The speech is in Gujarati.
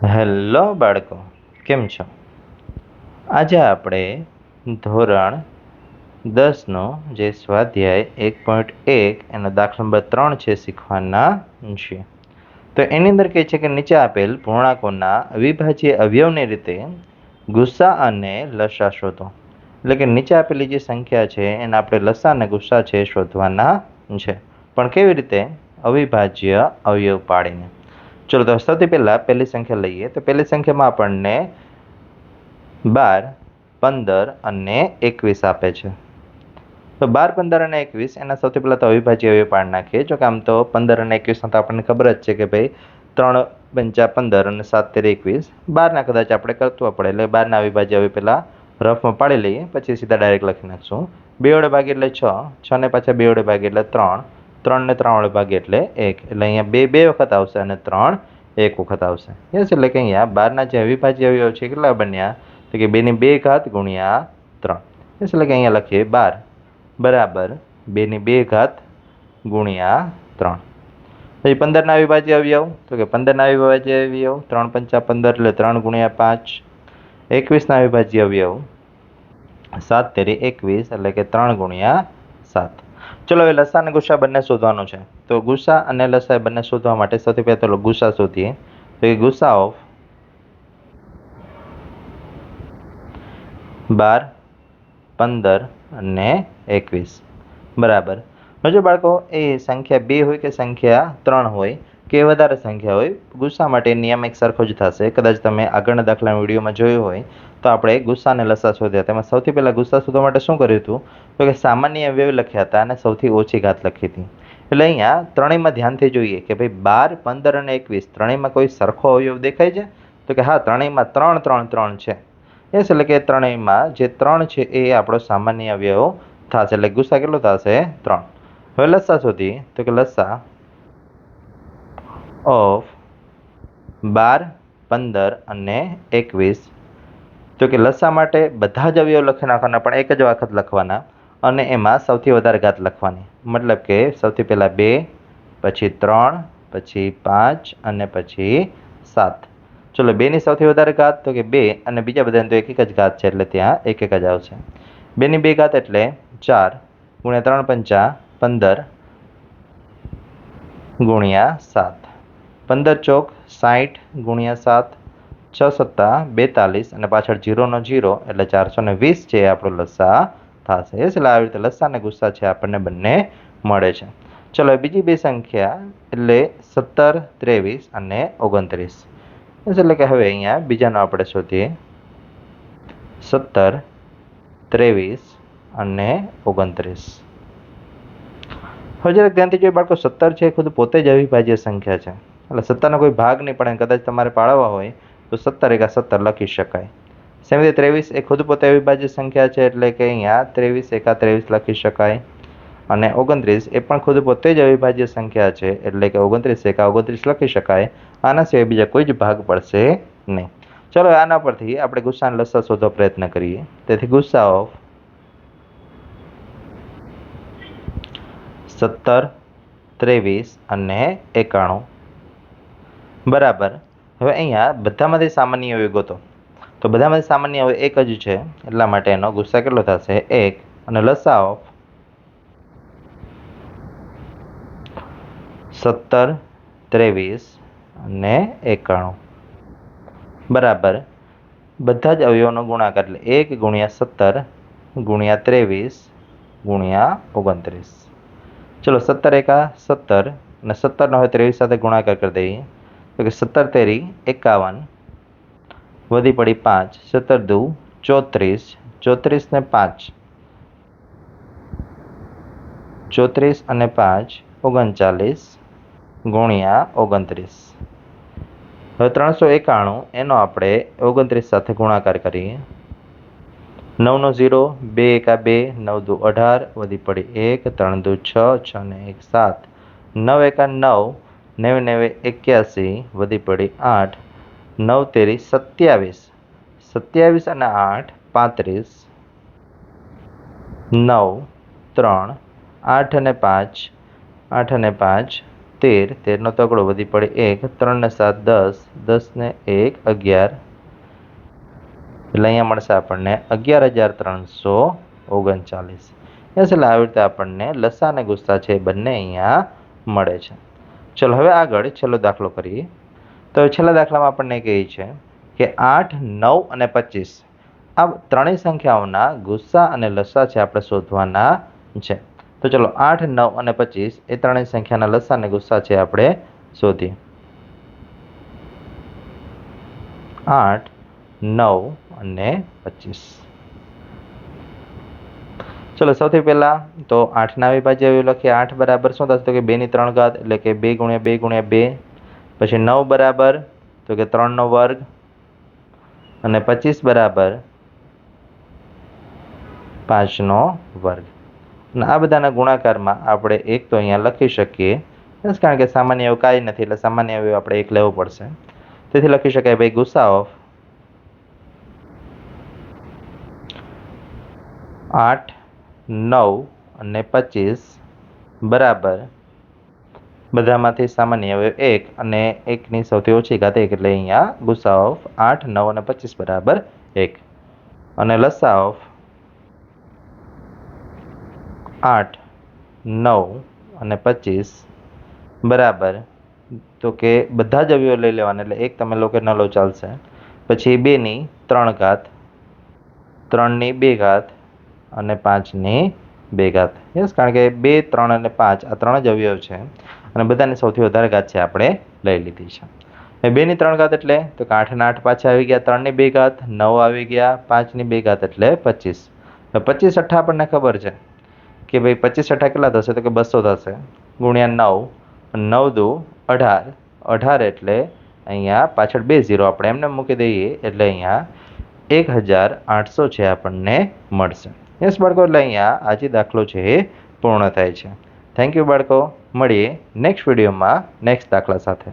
હેલો બાળકો, કેમ છો? આજે આપણે ધોરણ 10નો જે સ્વાધ્યાય 1.1 એનો દાખલા નંબર 3 છે શીખવાના છીએ. તો એની અંદર કહે છે કે નીચે આપેલ પૂર્ણાંકોના અવિભાજ્ય અવયવની રીતે ગુસ્સા અને લસા શોધો. એટલે કે નીચે આપેલી જે સંખ્યા છે એના આપણે લસા અને ગુસ્સા છે શોધવાના છે, પણ કેવી રીતે? અવિભાજ્ય અવયવ પાડીને. ચલો, તો સૌથી પહેલા પહેલી સંખ્યા લઈએ. તો પહેલી સંખ્યામાં આપણને 12, 15 અને 21 આપે છે. તો 12, 15 અને 21 એના સૌથી પહેલા તો અવિભાજ્ય અવયવ પાડી નાખીએ. જો કે આમ તો 15 અને 21 તો આપણને ખબર જ છે કે ભાઈ 3 પંચા 15 અને 7 તેરી 21. 12ના કદાચ આપણે કરતું પડે, એટલે 12ના અવિભાજ્ય અવયવ પહેલા રફમાં પાડી લઈએ, પછી સીધા ડાયરેક્ટ લખી નાખશું. 2 વડે ભાગીએ એટલે 6, 6 ને પાછા 2 વડે ભાગીએ એટલે 3, 3 ને 3 વડે ભાગીએ એટલે 1, એટલે અહીંયા 2 બે વખત આવશે અને 3 એક વખત આવશે. યસ, એટલે કે અહીંયા 12ના જે અવિભાજ્ય અવયવ છે કેટલા બન્યા? તો કે 2 ની 2 ઘાત ગુણ્યા 3. યસ, એટલે કે અહીંયા લખીએ 12 બરાબર 2 ની 2 ઘાત ગુણ્યા 3. પછી 15ના અવિભાજ્ય અવયવ, તો કે 15ના અવિભાજ્ય અવયવ 3 પંચા 15 એટલે 3 ગુણ્યા 5. 21ના અવિભાજ્ય અવયવ 7 તેરી 21 એટલે કે 3 ગુણ્યા 7. ચલો, હવે લસા અને ગુસ્સા બંને શોધવાનું છે. તો ગુસ્સા અને લસા બંને શોધવા માટે સૌથી પહેલા તો ગુસ્સા શોધીએ. તો એ ગુસ્સા ઓફ 12, 15 અને 21 બરાબર. જો બાળકો એ સંખ્યા 2 હોય કે સંખ્યા 3 હોય કે વધારે સંખ્યા હોય, ગુસ્સા માટે નિયમ એક સરખો જ થશે. કદાચ તમે આગળના દાખલા વિડીયોમાં જોયું હોય તો આપણે ગુસ્સા અને લસા શોધ્યા. તેમાં સૌથી પહેલા ગુસ્સા શોધવા માટે શું કર્યું હતું? તો કે સામાન્ય અવયવ લખ્યા હતા અને સૌથી ઓછી ઘાત લખી હતી. એટલે અહીંયા ત્રણેયમાં ધ્યાનથી જોઈએ કે ભાઈ 12, 15 અને 21 ત્રણેયમાં કોઈ સરખો અવયવ દેખાય છે? તો કે હા, ત્રણેયમાં 3, 3, 3 છે. યસ, એટલે કે ત્રણેયમાં જે 3 છે એ આપણો સામાન્ય અવયવ થશે. એટલે ગુસ્સા કેટલો થશે? 3. હવે લસા શોધીએ. તો કે લસા ઓફ 12, 15 અને 21. તો કે લસા માટે બધા જ અવયવ લખી નાખવાના, પણ એક જ વખત લખવાના, અને એમાં સૌથી વધારે ઘાત લખવાની. મતલબ કે સૌથી પહેલા 2, પછી 3, પછી 5 અને પછી 7. ચલો, 2 ની સૌથી વધારે ઘાત તો કે 2, અને બીજા બધાની તો એક એક જ ઘાત છે એટલે ત્યાં એક એક જ આવશે. 2 ની 2 ઘાત એટલે 4 ગુણ્યા 3 પંચા 15 ગુણ્યા 7. 15 ચોક 60 ગુણ્યા 7, 6 સત્તા 42 અને પાછળ 0 નો 0 એટલે 420 છે આપણો લસા થશે. એટલે આવી રીતે લસા અને ગુસ્સા છે આપણને બંને મળે છે. ચલો, બીજી બે સંખ્યા એટલે 17, 23 અને 29. એટલે કે હવે અહીંયા બીજાનો આપણે શોધીએ. 17, 23 અને 29. હવે જરાક ધ્યાનથી જોઈએ બાળકો, 17 છે ખુદ પોતે જ અવિભાજ્ય સંખ્યા છે. એટલે 17નો કોઈ ભાગ નહીં પડે. કદાચ તમારે પાડવા હોય તો 17 એકા 17 લખી શકાય. સેમ રીતે 23 એ ખુદ પોતે અવિભાજ્ય સંખ્યા છે, એટલે કે અહીંયા 23 એકા 23 લખી શકાય. અને 29 એ પણ ખુદ પોતે જ અવિભાજ્ય સંખ્યા છે, એટલે કે 29 એકા 29 લખી શકાય. આના સિવાય બીજા કોઈ જ ભાગ પડશે નહીં. ચલો, આના પરથી આપણે ગુસ્સા અને લસા શોધવા પ્રયત્ન કરીએ. તેથી ગુસ્સા ઓફ 17, 23 અને 91 બરાબર. હવે અહીંયા બધામાંથી સામાન્ય અવયવ ગોતો. તો બધામાંથી સામાન્ય અવયવ એક જ છે, એટલા માટે એનો ગુસ્સા કેટલો થશે? 1. અને લસા ઓફ 17, 23 અને 91 બરાબર. બધા જ અવયવનો ગુણાકાર એટલે 1 ગુણ્યા 17 ગુણ્યા 23 ગુણ્યા 29. ચલો, 17 એકા 17 અને 17નો હવે 23 સાથે ગુણાકાર કરી દઈએ. તો કે 17 તેરી 51 વધી પડી 5, 17 દુ 34, 34 ને 5, 34 અને 5 39 ગુણ્યા 29. હવે 391 એનો આપણે 29 સાથે ગુણાકાર કરીએ. 9 નો 0, 2 એકા 2, 9 દુ 18 વધી પડી 1, 3 દુ 6, 6 ને 1 7, 9 એકા 9, 9 9 81 વધી પડી 8, 9 તેરી 27, 27 અને 8 35, 9, 3, 8 અને 5, 8 અને 5 13, 13નો તગડો વધી પડે 1, 3 ને 7 10, 10 ને 1 11, એટલે અહીંયા મળશે આપણને 11,339. એટલે આવી રીતે આપણને લસા અને ગુસ્સા છે એ બંને અહીંયા મળે છે. ચલો હવે આગળ છેલ્લો દાખલો કરીએ. તો છેલ્લા દાખલામાં આપણને કહે છે કે 8, 9 અને 25 આ ત્રણેય સંખ્યાઓના ગુસ્સા અને લસા છે આપણે શોધવાના છે. તો ચલો 8, 9 અને 25 એ ત્રણેય સંખ્યાના લસા અને ગુસ્સા છે આપણે શોધીએ. 8, 9 અને 25. ચલો સૌથી પહેલા તો 8ના અવિભાજ્ય લખીએ. 8 બરાબર શું થશે? તો કે 2 ની 3 ઘાત એટલે કે 2 ગુણ્યા 2 ગુણ્યા 2. પછી 9 બરાબર તો કે 3નો વર્ગ અને 25 બરાબર 5નો વર્ગ. અને આ બધાના ગુણાકારમાં આપણે 1 તો અહીંયા લખી શકીએ, કારણ કે સામાન્ય એવું કાંઈ નથી એટલે સામાન્ય એવું આપણે 1 લેવું પડશે. તેથી લખી શકાય ભાઈ ગુસ્સા ઓફ 8, 9 અને 25 બરાબર બધામાંથી સામાન્ય અવયવ 1 અને 1ની સૌથી ઓછી ઘાત 1 એટલે અહીંયા ગુસ્સા ઓફ 8, 9 અને 25 બરાબર 1 અને લસા ઓફ 8, 9 અને 25 બરાબર તો કે બધા જ અવયવ લઈ લેવાના એટલે 1 તમે લો કે ન લો ચાલશે. પછી 2ની 3 ઘાત, 3ની 2 ઘાત અને 5ની 2 ઘાત. યસ, કારણ કે 2, 3 અને 5 આ ત્રણ જ અવયવ છે અને બધાની સૌથી વધારે ઘાત છે આપણે લઈ લીધી છે. 2ની 3 ઘાત એટલે તો કે 8 ના 8 પાછા આવી ગયા, 3ની 2 ઘાત 9 આવી ગયા, 5ની 2 ઘાત એટલે 25. 25 અઠ્ઠા આપણને ખબર છે કે ભાઈ 25 અઠ્ઠા કેટલા થશે? તો કે 200 થશે ગુણ્યા 9, 9 દુ 18, 18 એટલે અહીંયા પાછળ 2 0 આપણે એમને મૂકી દઈએ એટલે અહીંયા 1800 છે આપણને મળશે. યસ બાળકો, એટલે અહીંયા આજે દાખલો છે એ પૂર્ણ થાય છે. થેન્ક યુ બાળકો. મળીએ નેક્સ્ટ વિડીયોમાં નેક્સ્ટ દાખલા સાથે.